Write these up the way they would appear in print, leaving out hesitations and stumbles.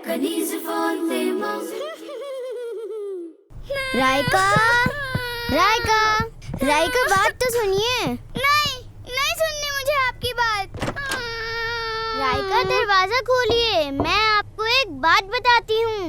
राइका, राइका, राइका बात तो सुनिए। नहीं, नहीं सुननी मुझे आपकी बात। राइका दरवाजा खोलिए, मैं आपको एक बात बताती हूँ।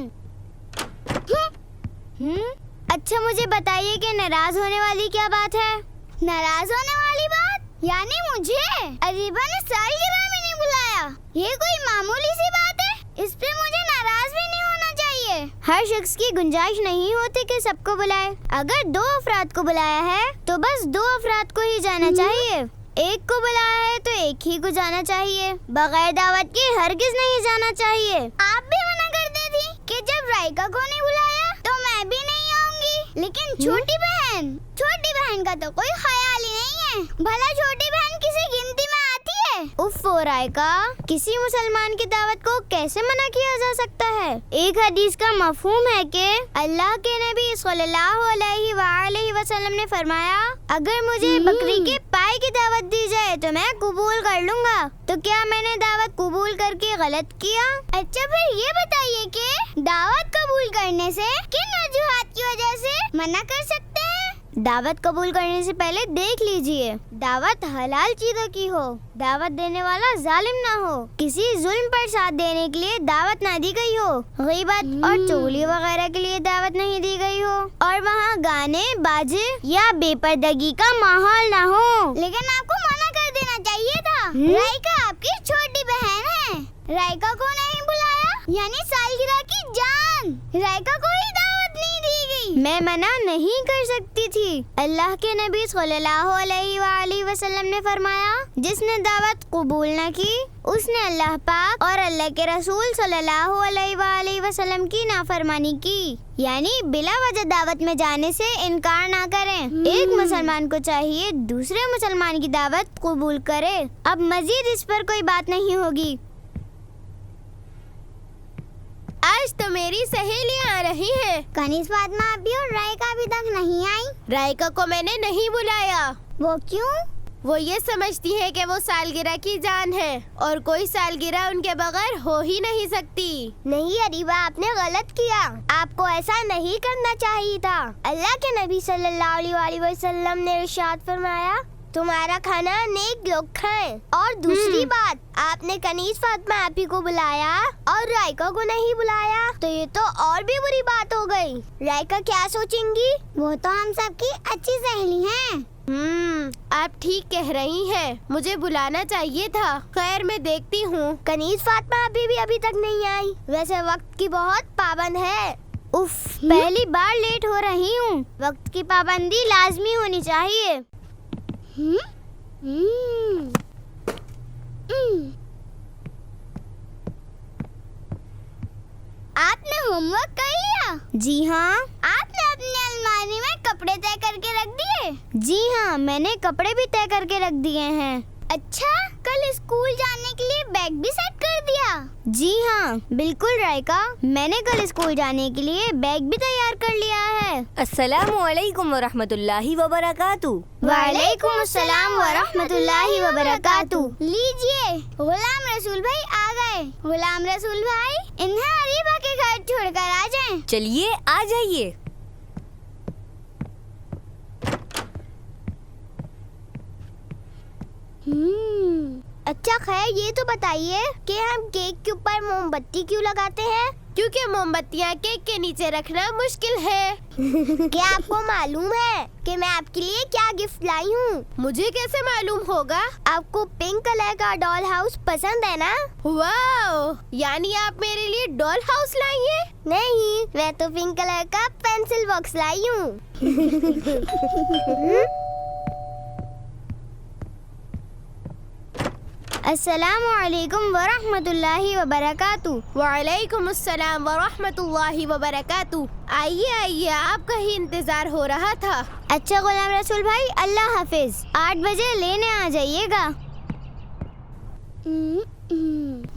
अच्छा मुझे बताइए कि नाराज होने वाली क्या बात है? नाराज होने वाली बात? यानी मुझे अरीबा ने सालगिरह में नहीं बुलाया। ये कोई मामूली सी बात है, इस पे मुझे नाराज भी नहीं होना चाहिए। हर शख्स की गुंजाइश नहीं होती कि सबको बुलाए। अगर 2 अफराद को बुलाया है तो बस 2 अफराद को ही जाना चाहिए। एक को बुलाया है तो एक ही को जाना चाहिए। बगैर दावत के हरगिज नहीं जाना चाहिए। आप भी मना करती थी कि जब राइका को नहीं बुलाया तो मैं भी नहीं आऊंगी। लेकिन छोटी बहन का तो कोई ख्याल ही नहीं है। भला छोटी बहन किसी गिनती में आती है? उफ राइका, किसी मुसलमान की दावत को कैसे मना किया जा सकता है? एक हदीस का मफहूम है कि अल्लाह के नबी सल्लल्लाहु अलैहि वसल्लम ने फरमाया, अगर मुझे बकरी के पाए की दावत दी जाए तो मैं कबूल कर लूँगा। तो क्या मैंने दावत कबूल करके गलत किया? अच्छा फिर ये बताइए कि दावत कबूल करने से किन वजूहात की वजह से मना कर सकते हैं? दावत कबूल करने से पहले देख लीजिए, दावत हलाल चीजों की हो, दावत देने वाला जालिम ना हो, किसी जुल्म पर साथ देने के लिए दावत ना दी गई हो, गीबत और चुगली वगैरह के लिए दावत नहीं दी गई हो, और वहाँ गाने बाजे या बेपर्दगी का माहौल ना हो। लेकिन आपको मना कर देना चाहिए था। राइका आपकी छोटी बहन है, राइका को नहीं बुलाया यानी सालगिरह की जान। राइका को ही दावत नहीं दी गई। मैं मना नहीं कर सकती थी। अल्लाह के नबी सल्लल्लाहु अलैहि वसल्लम ने फरमाया, जिसने दावत कबूल न की उसने अल्लाह पाक और अल्लाह के रसूल सल्लल्लाहु अलैहि वसल्लम की नाफरमानी की। यानी बिला वजह दावत में जाने से इनकार ना करें। एक मुसलमान को चाहिए दूसरे मुसलमान की दावत कबूल करे। अब मजीद इस पर कोई बात नहीं होगी। आज तो मेरी सहेलियां आ रही हैं। कनीज फातिमा अभी और राइका अभी तक नहीं आई। राइका को मैंने नहीं बुलाया। वो क्यों? वो ये समझती है कि वो सालगिरह की जान है और कोई सालगिरह उनके बगैर हो ही नहीं सकती। नहीं अरीबा, आपने गलत किया। आपको ऐसा नहीं करना चाहिए था। अल्लाह के नबी सल्लल्लाहु अलैहि वसल्लम ने इरशाद फरमाया, तुम्हारा खाना नेक लोग खाएं। और दूसरी बात, आपने कनीज फातिमा आपी को बुलाया और राइका को नहीं बुलाया, तो ये तो और भी बुरी बात हो गई। राइका क्या सोचेंगी? वो तो हम सबकी अच्छी सहेली हैं। आप ठीक कह रही हैं। मुझे बुलाना चाहिए था। खैर मैं देखती हूँ। कनीज फातिमा अभी तक नहीं आई। वैसे वक्त की बहुत पाबंद है। उफ, पहली बार लेट हो रही हूँ। वक्त की पाबंदी लाजमी होनी चाहिए। आपने होमवर्क कर लिया? जी हाँ। आपने अपनी अलमारी में कपड़े तय करके रख दिए? जी हाँ, मैंने कपड़े भी तय करके रख दिए हैं। अच्छा, कल स्कूल जाने के लिए बैग भी सेट कर दिया? जी हाँ बिल्कुल राइका, मैंने कल स्कूल जाने के लिए बैग भी तैयार कर लिया है। अस्सलामु अलैकुम वरहमतुल्लाहि वबरकातुहू। वालेकुम अस्सलाम वरहमतुल्लाहि वबरकातुहू। लीजिए, गुलाम रसूल भाई आ गए। गुलाम रसूल भाई, इन्हें अरीबा के घर छोड़कर आ जाएं। चलिए आ जाइए। अच्छा खैर ये तो बताइए कि हम केक के ऊपर मोमबत्ती क्यों लगाते हैं? क्योंकि मोमबत्तियाँ केक के नीचे रखना मुश्किल है। क्या आपको मालूम है कि मैं आपके लिए क्या गिफ्ट लाई हूँ? मुझे कैसे मालूम होगा? आपको पिंक कलर का डॉल हाउस पसंद है ना? वाओ, यानी आप मेरे लिए डॉल हाउस लाई हैं? नहीं, मैं तो पिंक कलर का पेंसिल बॉक्स लाई हूँ। अस्सलामु अलैकुम वरहमतुल्लाहि वबरकातुहू। वालेकुम अस्सलाम वरहमतुल्लाहि वबरकातुहू। आइए आइए, आपका ही इंतजार हो रहा था। अच्छा गुलाम रसूल भाई, अल्लाह हाफिज। 8 बजे लेने आ जाइएगा।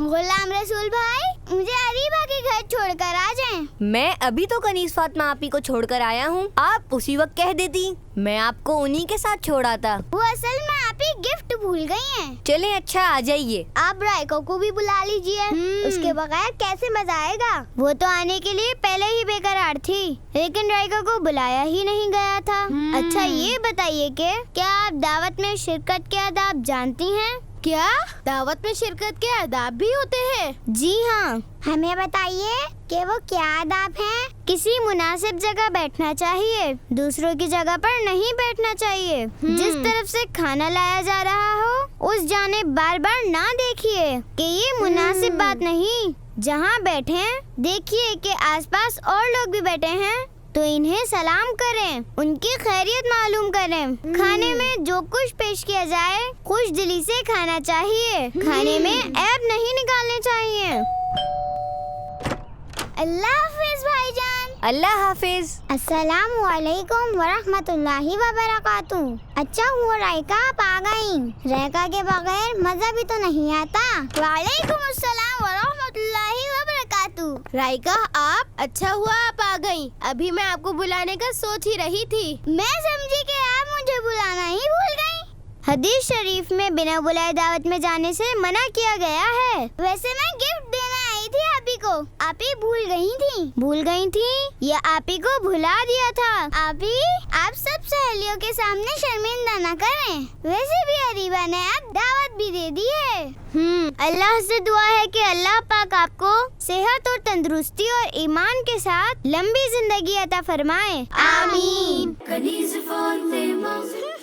गुलाम रसूल भाई, मुझे अरीबा के घर छोड़कर आ जाएं। मैं अभी तो कनीज फातिमा आपी को छोड़कर आया हूँ। आप उसी वक्त कह देती, मैं आपको उन्हीं के साथ छोड़ आता। वो असल में आपी गिफ्ट भूल गई हैं। चले अच्छा आ जाइए। आप रायको को भी बुला लीजिए। उसके बगैर कैसे मजा आएगा। वो तो आने के लिए पहले ही बेकरार थी, लेकिन राइका को बुलाया ही नहीं गया था। अच्छा ये बताइए कि क्या आप दावत में शिरकत के आदाब जानती हैं? क्या दावत में शिरकत के आदाब भी होते हैं? जी हाँ। हमें बताइए कि वो क्या आदाब हैं। किसी मुनासिब जगह बैठना चाहिए, दूसरों की जगह पर नहीं बैठना चाहिए। जिस तरफ से खाना लाया जा रहा हो उस जानिब बार बार ना देखिए कि ये मुनासिब बात नहीं। जहाँ बैठे देखिए कि आसपास और लोग भी बैठे हैं तो इन्हें सलाम करें, उनकी खैरियत मालूम करें। खाने में जो कुछ पेश किया जाए खुश दिली से खाना चाहिए। खाने में ऐब नहीं निकालने चाहिए। अल्लाह हाफिज भाईजान। अल्लाह हाफिज। अस्सलामु अलैकुम वरहमतुल्लाहि वबरकातुहू। अच्छा हुआ रायका आप आ गई। रायका के बगैर मजा भी तो नहीं आता। वालेकुम अस्सलाम वरहमतुल्लाहि वबरकातुहू। राइका आप, अच्छा हुआ आप आ गई। अभी मैं आपको बुलाने का सोच ही रही थी। मैं समझी कि आप मुझे बुलाना ही भूल गई। हदीस शरीफ में बिना बुलाए दावत में जाने से मना किया गया है। वैसे मैं गिफ्ट देने आई थी आपी को। आप ही भूल गई थी। भूल गई थी या आप ही को भुला दिया था? आपी आप सब सहेलियों के सामने शर्मिंदा न करें। वैसे भी अरीबा ने आप दावत भी दे दी है। अल्लाह से दुआ है कि अल्लाह पाक आपको सेहत और तंदुरुस्ती और ईमान के साथ लंबी जिंदगी अता फरमाए। आमीन। Kanize von dem Mose.